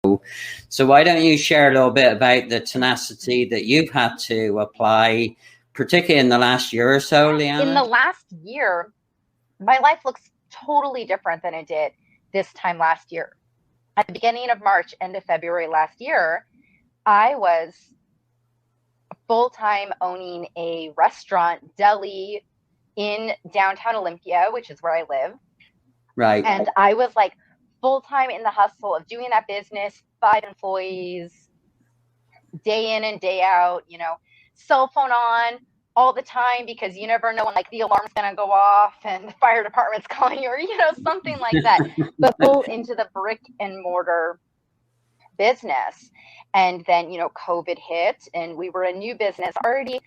So why don't you share a little bit about the tenacity that you've had to apply, particularly in the last year or so, Liana? In the last year, my life looks totally different than it did this time last year. At the beginning of March, end of February last year, I was full-time owning a restaurant deli in downtown Olympia, which is where I live. Right. And I was like full-time in the hustle of doing that business, 5 employees, day in and day out, cell phone on all the time, because you never know when like the alarm's gonna go off and the fire department's calling you, or something like that. But full into the brick and mortar business. And then COVID hit, and we were a new business already,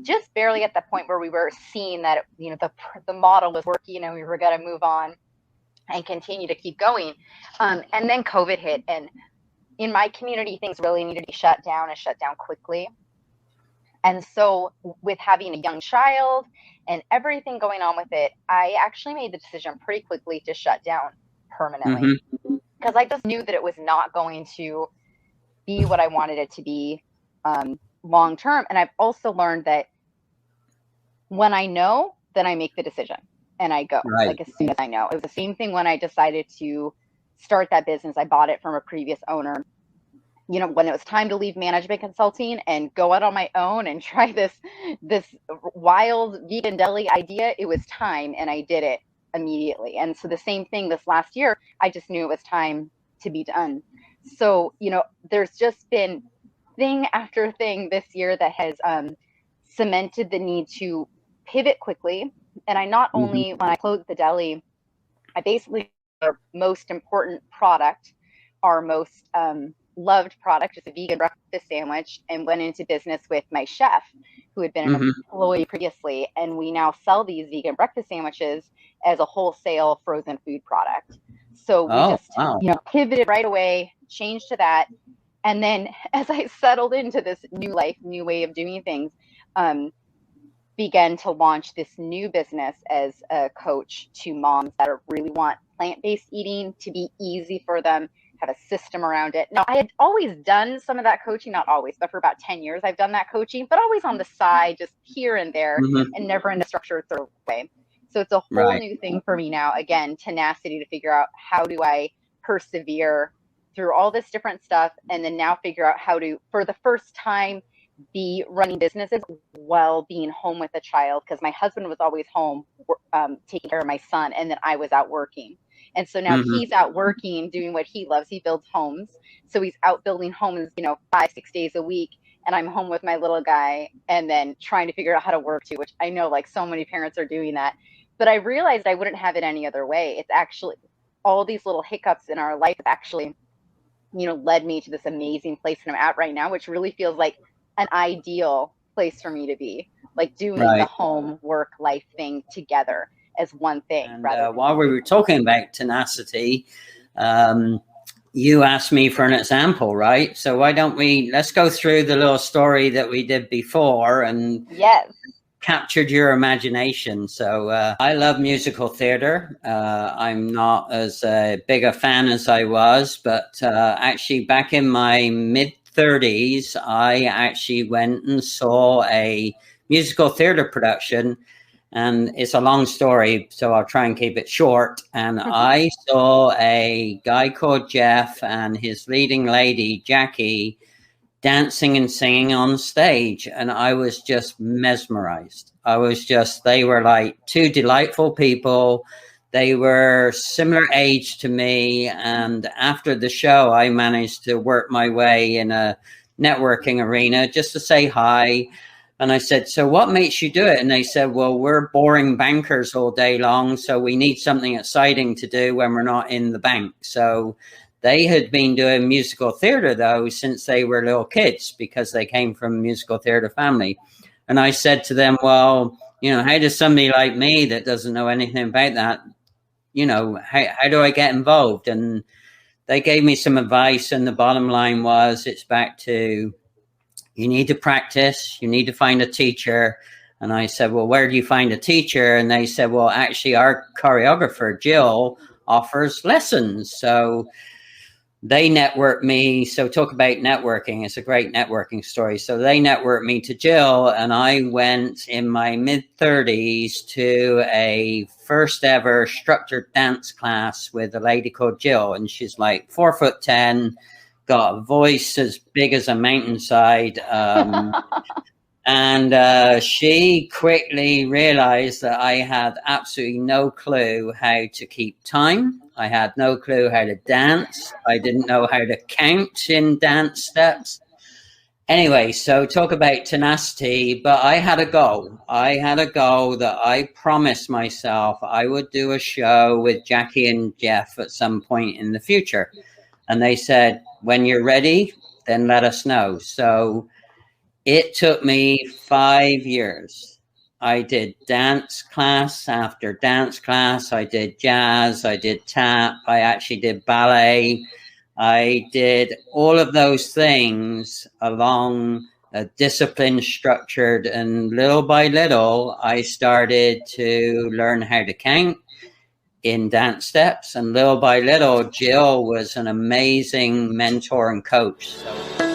just barely at the point where we were seeing that the model was working, and we were going to move on and continue to keep going. And then COVID hit, and in my community, things really needed to be shut down and shut down quickly. And so with having a young child and everything going on with it, I actually made the decision pretty quickly to shut down permanently, because I just knew that it was not going to be what I wanted it to be long term. And I've also learned that when I know, then I make the decision and I go, like, as soon as I know. It was the same thing when I decided to start that business. I bought it from a previous owner. When it was time to leave management consulting and go out on my own and try this wild vegan deli idea, it was time, and I did it immediately. And so the same thing this last year, I just knew it was time to be done. So, there's just been thing after thing this year that has cemented the need to pivot quickly. And I not only, when I closed the deli, I basically, our most important product, our most loved product is a vegan breakfast sandwich, and went into business with my chef, who had been an employee previously. And we now sell these vegan breakfast sandwiches as a wholesale frozen food product. So we pivoted right away, changed to that. And then as I settled into this new life, new way of doing things, began to launch this new business as a coach to moms that really want plant-based eating to be easy for them, have a system around it. Now, I had always done some of that coaching, not always, but for about 10 years, I've done that coaching, but always on the side, just here and there, and never in a structured sort of way. So it's a whole new thing for me now. Again, tenacity to figure out, how do I persevere through all this different stuff, and then now figure out how to, for the first time, be running businesses while being home with a child, because my husband was always home taking care of my son, and then I was out working. And so now he's out working, doing what he loves. He builds homes. So he's out building homes, 5-6 days a week. And I'm home with my little guy, and then trying to figure out how to work too, which I know like so many parents are doing that. But I realized I wouldn't have it any other way. It's actually all these little hiccups in our life actually, led me to this amazing place that I'm at right now, which really feels like an ideal place for me to be, like doing the home work life thing together as one thing. And while we were talking about tenacity, you asked me for an example, right? So why don't let's go through the little story that we did before and captured your imagination. So I love musical theater. I'm not as big a fan as I was, but actually back in my mid-30s, I actually went and saw a musical theater production. And it's a long story, so I'll try and keep it short. And I saw a guy called Jeff and his leading lady, Jackie, dancing and singing on stage. And I was just mesmerized. They were like two delightful people. They were similar age to me. And after the show, I managed to work my way in a networking arena just to say hi. And I said, so what makes you do it? And they said, well, we're boring bankers all day long, so we need something exciting to do when we're not in the bank. So they had been doing musical theater, though, since they were little kids, because they came from a musical theater family. And I said to them, well, how does somebody like me that doesn't know anything about that, how do I get involved? And they gave me some advice. And the bottom line was, it's back to, you need to practice, you need to find a teacher. And I said, well, where do you find a teacher? And they said, well, actually, our choreographer, Jill, offers lessons. So they networked me. So talk about networking. It's a great networking story. So they networked me to Jill, and I went in my mid-30s to a first ever structured dance class with a lady called Jill. And she's like 4'10", got a voice as big as a mountainside. And she quickly realized that I had absolutely no clue how to keep time. I had no clue how to dance. I didn't know how to count in dance steps. Anyway, so talk about tenacity, but I had a goal. I had a goal that I promised myself I would do a show with Jackie and Jeff at some point in the future. And they said, when you're ready, then let us know. So it took me 5 years. I did dance class after dance class. I did jazz. I did tap. I actually did ballet. I did all of those things along a discipline structured, and little by little, I started to learn how to count in dance steps. And little by little, Jill was an amazing mentor and coach. So